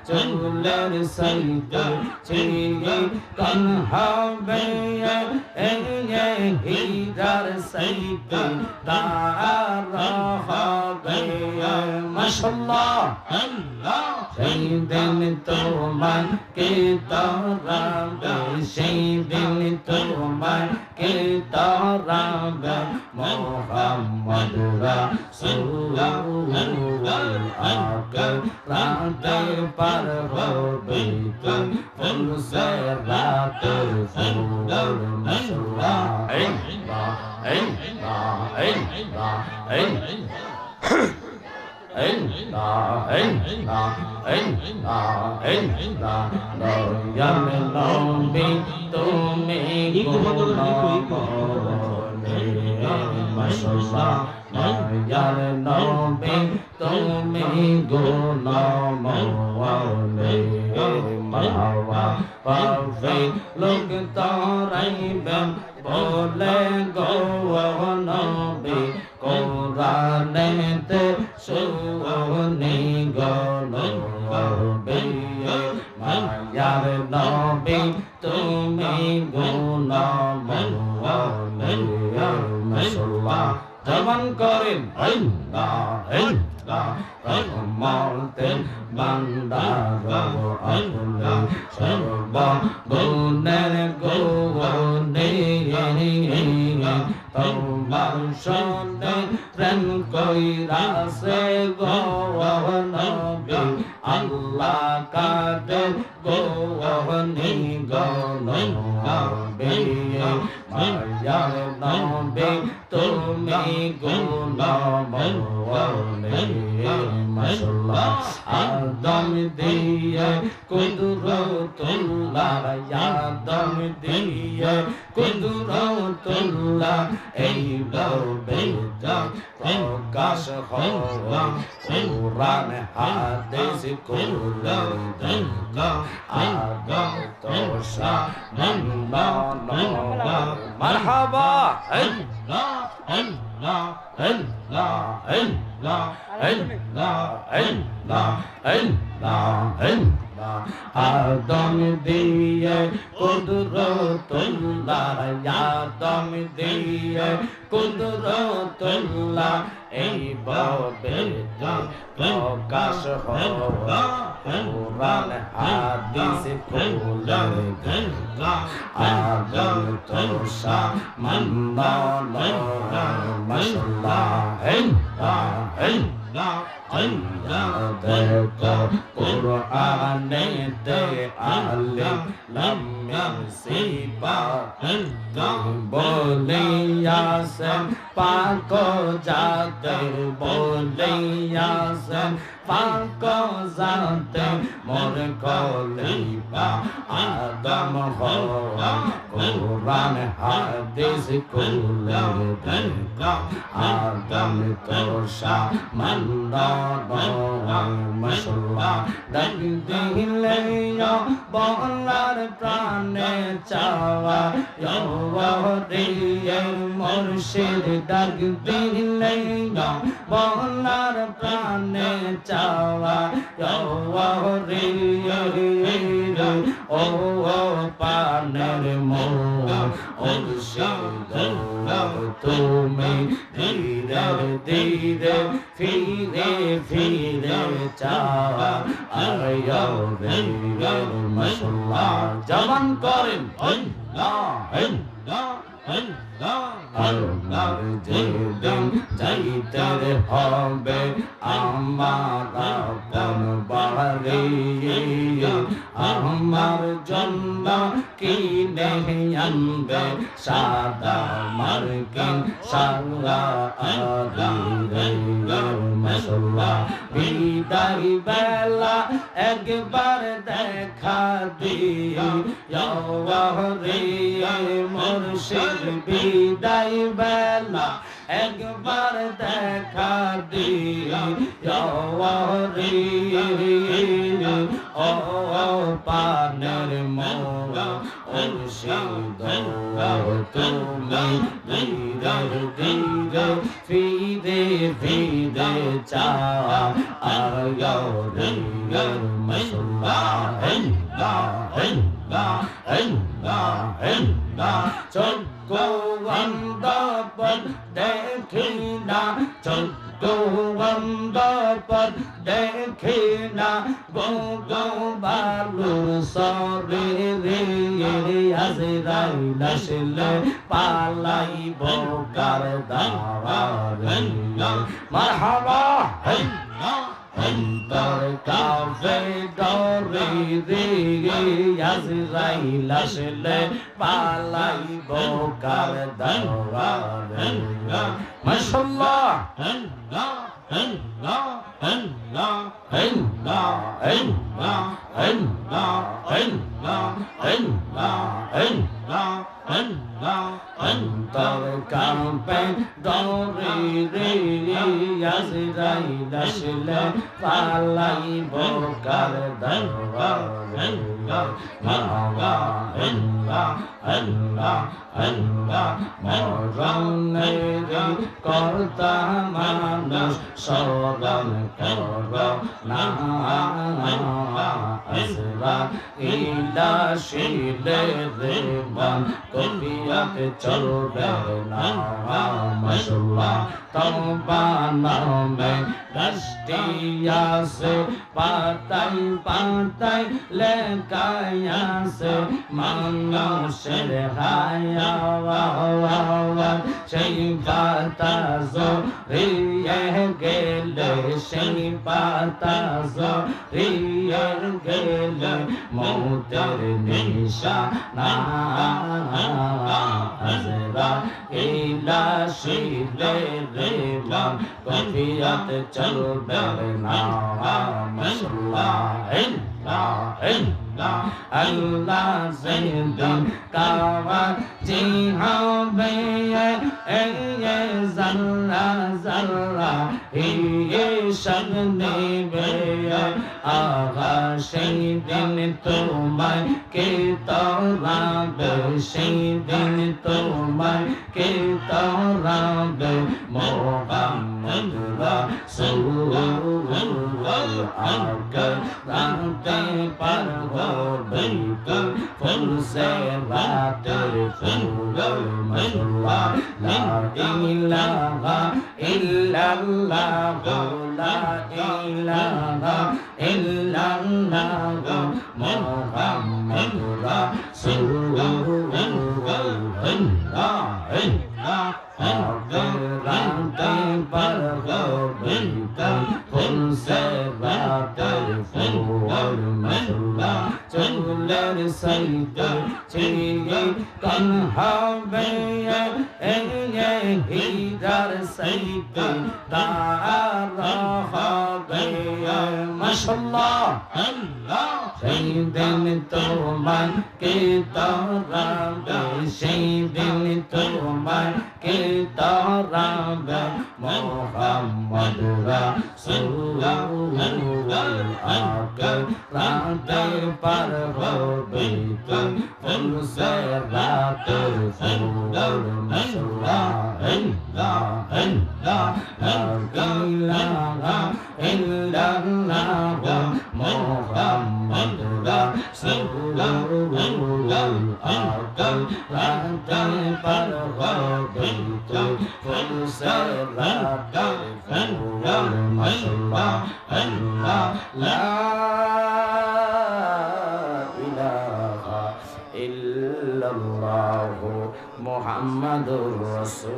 চুলের সাইতে চিকন হবে হীরার সাইতে তার হবে মাশাআল্লাহ আল্লাহ সেই দিন তোমাকে তারাবে সেই দিন তোমাকে তারাবে মুহাম্মদ রাসূলুল্লাহ আকে রাতে পার হবে তুম ফুলসে রাতে ফুল মাশাআল্লাহ তুমি মায়ার নবী তুমি গুণমনে মাওয়া পাবে লোক তারাইবেন বলে গো নবী কোরআনেতে শুনি গো নবী মায়ার নবী তুমি গুণমনে মাশাআল্লাহ জবান করেন আল্লাহ আল্লাহ রহমতের ভান্ডার আপনি সর্ব গুণের গৌরবে তোমার সনে প্রেম কইরাছে গো নবী আল্লাহ কাদের গোহনি গো নবী মায়ার নবী তুমি গুণমনে মাশাআল্লাহ আদম দিয়ে কুদরতুল্লাহ আদম দিয়ে কুদরতুল্লাহ এই বেদা প্রকাশ হওয়া কুরআন হাদিস কুল্লা আদম তোষা নন্না মারহাবা আল্লাহ আল্লাহ আল্লাহ আল্লাহ আল্লাহ আল্লাহ আল্লাহ আল্লাহ আদম দিয়ে কুদরতুল্লাহ আদম দিয়ে কুদরতুল্লাহ এই বেদা প্রকাশ হওয়া কুরআন হাদিস কুল্লা আদম তোষা মান্না মাশাআল্লাহ আল্লাহ আল্লাহ দেখো কুরআনেতে আলিফ লাম মিম সিবা আল্লাহ বলিয়াছেন পাক জাতে বলিয়াছেন পাক জাতে মোর খলিফা আদম হওয়া কুরআন হাদিস কুল্লা আদম তোষা মান্না মাশাআল্লাহ ডাক দিলে বলার প্রাণে চাওয়া রে মুর্শিদ ডাক দিলে বলার প্রাণে চাওয়া রে ও পানের মুর্শিদ তুমি ধীরে ধীরে ফিরে ফিরে চাওয়া আয়ো রে মাশাআল্লাহ জবান করেন আল্লাহ আল্লাহ আল্লাহ আল্লাহ যেদিন যাইতে হবে আমার আপন বাড়ি আমার জন্য কিনে আনবে সাদা মার্কিন সারা আদি মাশাআল্লাহ বিদায় বেলা একবার দেখা দিও রে মুর্শিদ বিদায় বেলা একবার দেখা দিও রে ও পানের মোরা মুর্শিদ তুমি ধীরে ধীরে ফিরে ফিরে চাও আয়ো রে চক্ষু অন্ধ পথ দেখি না, চক্ষু অন্ধ পথ দেখি না, ভগবান শরীরে আজরাইল আসলে পালাইব কার দাওয়ারে। মারহাবা অন্তর কাফে ডরে রে, আজরাইল আসলে পালাইব কার দাওয়ারে। মাশাআল্লাহ অন্তর কাঁপে ডরে রে, আজরাইল আসলে পালাইব কার দাওয়ারে। মরণের কর্তা মানুষ স্মরণ কর না, আজরাইল আসিলে রে মন কবিয়ত চলবে না। মাশাআল্লাহ তওবা নামে দশটি আছে, পাতায় পাতায় লেখায় আছে মানুষের হায়াত। সেই পাতা জড়িয়ে গেলে, সেই পাতা জড়িয়ে গেলে মৌতের নিশানা। আজরাইল আসিলে রে মন কবিয়ত চলবে না। আল্লাহ যেদিন কাওয়াজি হবে, জাল্লা জাল্লা হিসাব নেবে। আগা সেই দিন তোমায় কে তরাবে, সেই দিন তোমায় কে তরাবে। মুহাম্মদ রাসূলুল্লাহ আগে রাতে পার হবে তো ফুল সে রাতের ফুল। মাশাআল্লাহ লা ইলাহা ইল্লাল্লাহ, লা ইলাহা ইল্লাল্লাহ, মুহাম্মাদুর রাসূলুল্লাহ। রাতে পার হবে তো ফুল সে রাতের ফুল। মাশাআল্লাহ চুলের সাইতে ছিয়ে কান হবে, হীরার সাইতে তার হবে। মাশাআল্লাহ সেই দিন তোমায় কে তরাবে, সেই দিন তোমায় কে তরাবে। মুহাম্মদ রাসূলুল্লাহ আগে রাতে পার হবে তো ফুল সে রাতের ফুল। মাশাআল্লাহ লা ইলাহা ইল্লাল্লাহ, মুহাম্মাদুর রাসূলুল্লাহ আগে রাতে পার হবে তো ফুল সে রাতের ফুল। মাশাআল্লাহ লা ইলাহা ইল্লাল্লাহ মুহাম্মাদুর রাসূল।